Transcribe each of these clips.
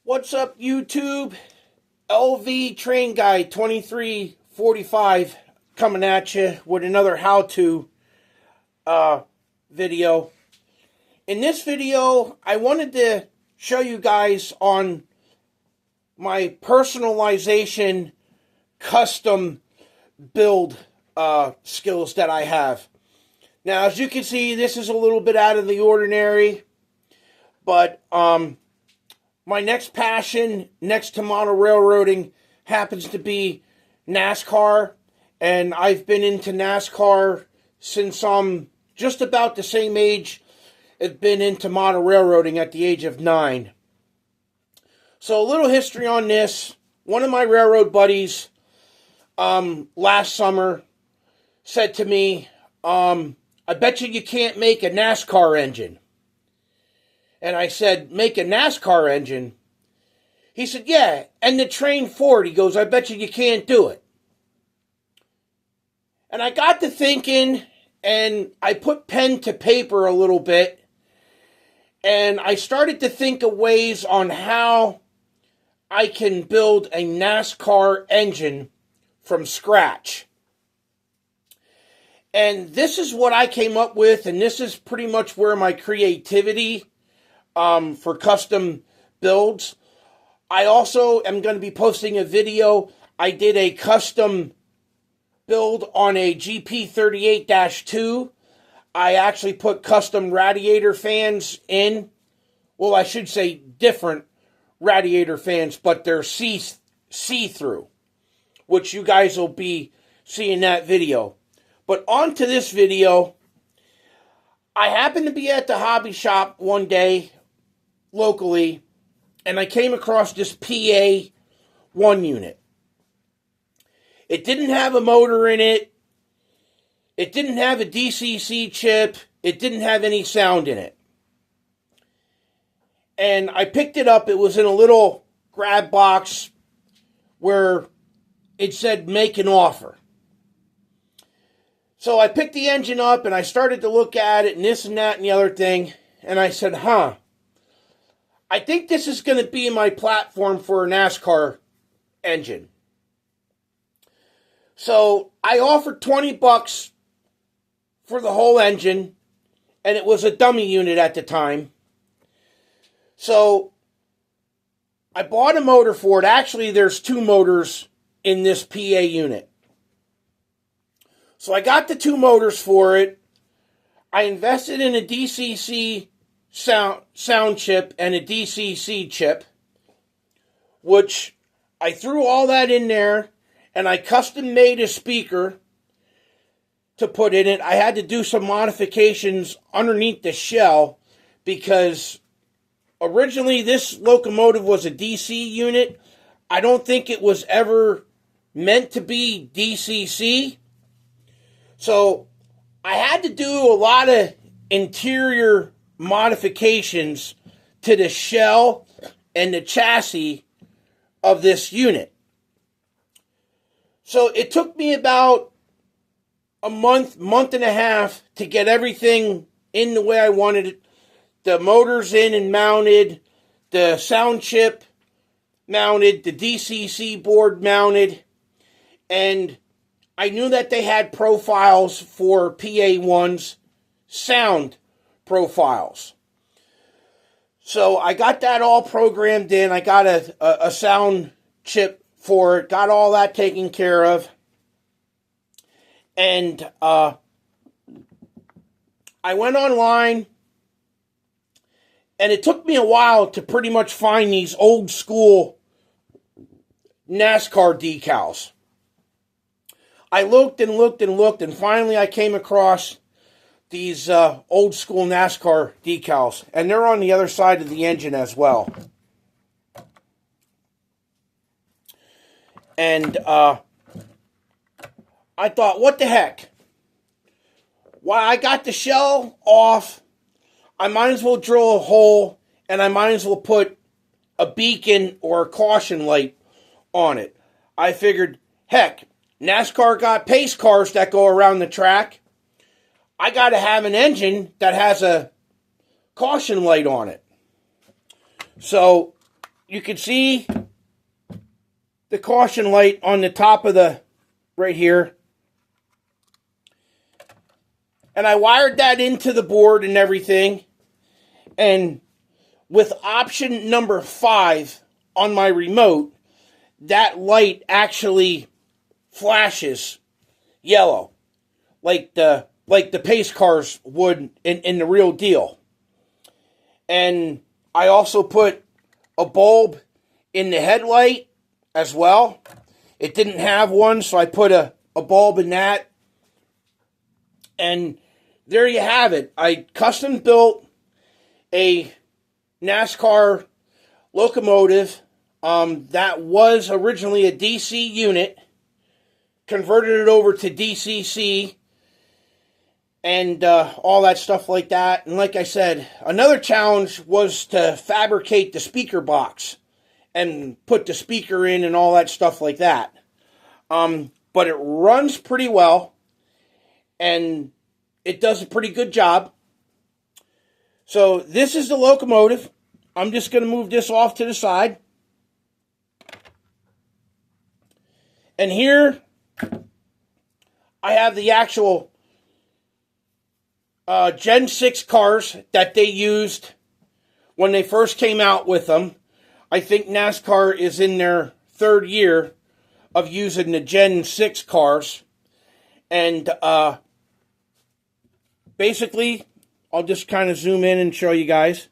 What's up, YouTube? LV Train Guy 2345 coming at you with another how-to video. In this video, I wanted to show you guys on my personalization custom build skills that I have. Now, as you can see, this is a little bit out of the ordinary, but my next passion, next to model railroading, happens to be NASCAR, and I've been into NASCAR since I'm just about the same age as been into model railroading at the age of 9. So a little history on this. One of my railroad buddies last summer said to me, I bet you can't make a NASCAR engine. And I said, make a NASCAR engine? He said, yeah, and the train Ford. He goes, I bet you can't do it. And I got to thinking, and I put pen to paper a little bit, and I started to think of ways on how I can build a NASCAR engine from scratch. And this is what I came up with, and this is pretty much where my creativity for custom builds. I also am going to be posting a video. I did a custom build on a GP38-2. I actually put custom radiator fans in. Well, I should say different radiator fans, but they're see-through, which you guys will be seeing that video. But on to this video. I happened to be at the hobby shop one day locally, and I came across this PA1 unit. It didn't have a motor in it. It didn't have a DCC chip. It didn't have any sound in it. And I picked it up. It was in a little grab box where it said make an offer. So I picked the engine up and I started to look at it and this and that and the other thing. And I said, I think this is going to be my platform for a NASCAR engine. So I offered $20 for the whole engine, and it was a dummy unit at the time. So I bought a motor for it. Actually, there's 2 motors in this PA unit. So I got the 2 motors for it. I invested in a DCC sound chip and a DCC chip, which I threw all that in there, and I custom made a speaker to put in it. I had to do some modifications underneath the shell because originally this locomotive was a DC unit. I don't think it was ever meant to be DCC. So I had to do a lot of interior modifications to the shell and the chassis of this unit. So it took me about a month and a half to get everything in the way I wanted it. The motors in and mounted, the sound chip mounted, the DCC board mounted, and I knew that they had profiles for PA1's sound profiles. So I got that all programmed in. I got a sound chip for it, got all that taken care of. And I went online, and it took me a while to pretty much find these old school NASCAR decals. I looked and looked and looked, and finally I came across these old school NASCAR decals, and they're on the other side of the engine as well. And I thought, what the heck? While I got the shell off, I might as well drill a hole, and I might as well put a beacon or a caution light on it. I figured, heck, NASCAR got pace cars that go around the track. I got to have an engine that has a caution light on it. So you can see the caution light on the top of the, right here. And I wired that into the board and everything. And with option number 5 on my remote, that light actually flashes yellow, like the pace cars would in the real deal. And I also put a bulb in the headlight as well. It didn't have one, so I put a bulb in that. And there you have it. I custom built a NASCAR locomotive that was originally a DC unit, converted it over to DCC, and all that stuff like that. And like I said, another challenge was to fabricate the speaker box and put the speaker in and all that stuff like that. But it runs pretty well, and it does a pretty good job. So this is the locomotive. I'm just going to move this off to the side. And here I have the actual Gen 6 cars that they used when they first came out with them. I think NASCAR is in their 3rd year of using the Gen 6 cars. And basically, I'll just kind of zoom in and show you guys.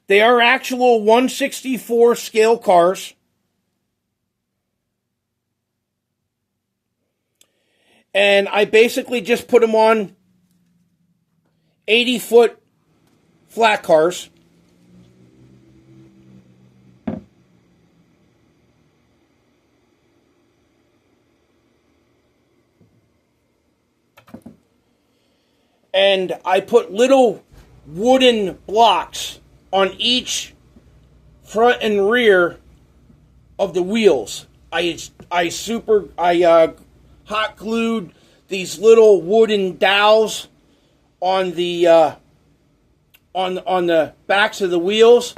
They are actual 1/64 scale cars. And I basically just put them on 80-foot flat cars. And I put little wooden blocks on each front and rear of the wheels. I hot glued these little wooden dowels on the on the backs of the wheels.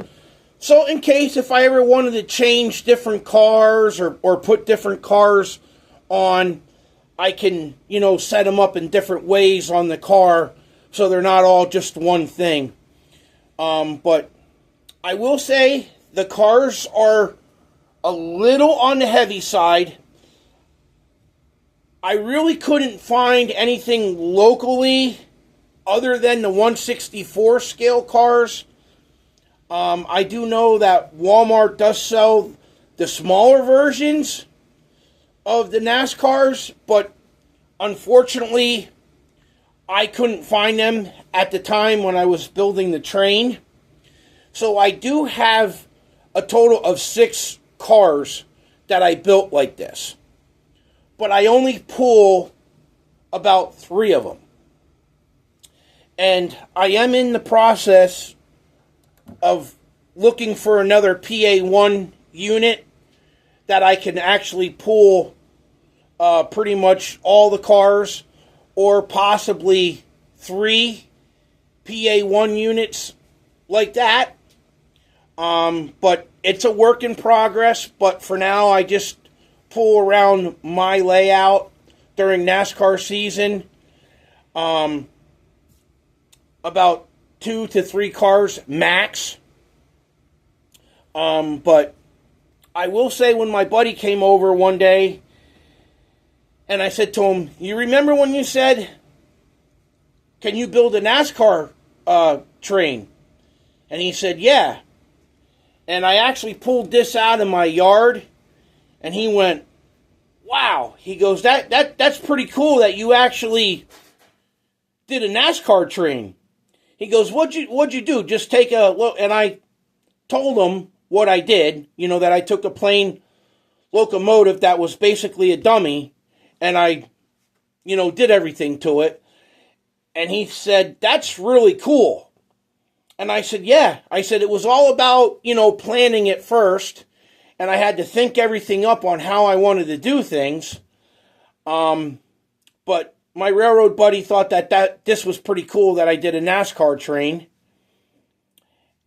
So in case if I ever wanted to change different cars or put different cars on, I can, set them up in different ways on the car so they're not all just one thing. But I will say the cars are a little on the heavy side. I really couldn't find anything locally other than the 1/64 scale cars. I do know that Walmart does sell the smaller versions of the NASCARs, but unfortunately, I couldn't find them at the time when I was building the train. So I do have a total of 6 cars that I built like this. But I only pull about 3 of them. And I am in the process of looking for another PA1 unit that I can actually pull pretty much all the cars, or possibly 3 PA1 units like that. But it's a work in progress. But for now, I just pull around my layout during NASCAR season. About 2 to 3 cars max. But I will say, when my buddy came over one day, and I said to him, "You remember when you said, can you build a NASCAR train?" And he said, "Yeah." And I actually pulled this out of my yard, and he went, "Wow." He goes, that's pretty cool that you actually did a NASCAR train." He goes, what'd you do? Just take a look. And I told him what I did, that I took a plain locomotive that was basically a dummy, and I, did everything to it. And he said, "That's really cool." And I said, "Yeah." I said, "It was all about, planning it first, and I had to think everything up on how I wanted to do things. But my railroad buddy thought that this was pretty cool that I did a NASCAR train.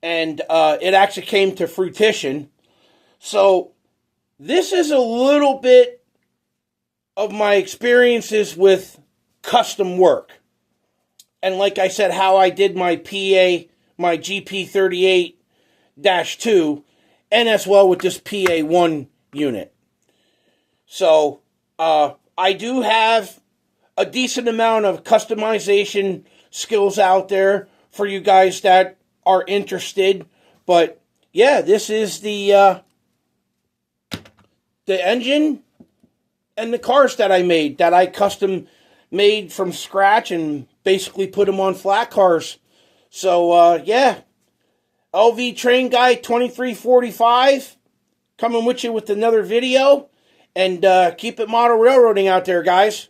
And it actually came to fruition. So this is a little bit of my experiences with custom work. And like I said, how I did my my GP38-2, and as well with this PA1 unit. So, I do have a decent amount of customization skills out there for you guys that are interested. But, yeah, this is the engine and the cars that I made, that I custom made from scratch and basically put them on flat cars. So, yeah, LV Train Guy 2345 coming with you with another video. And keep it model railroading out there, guys.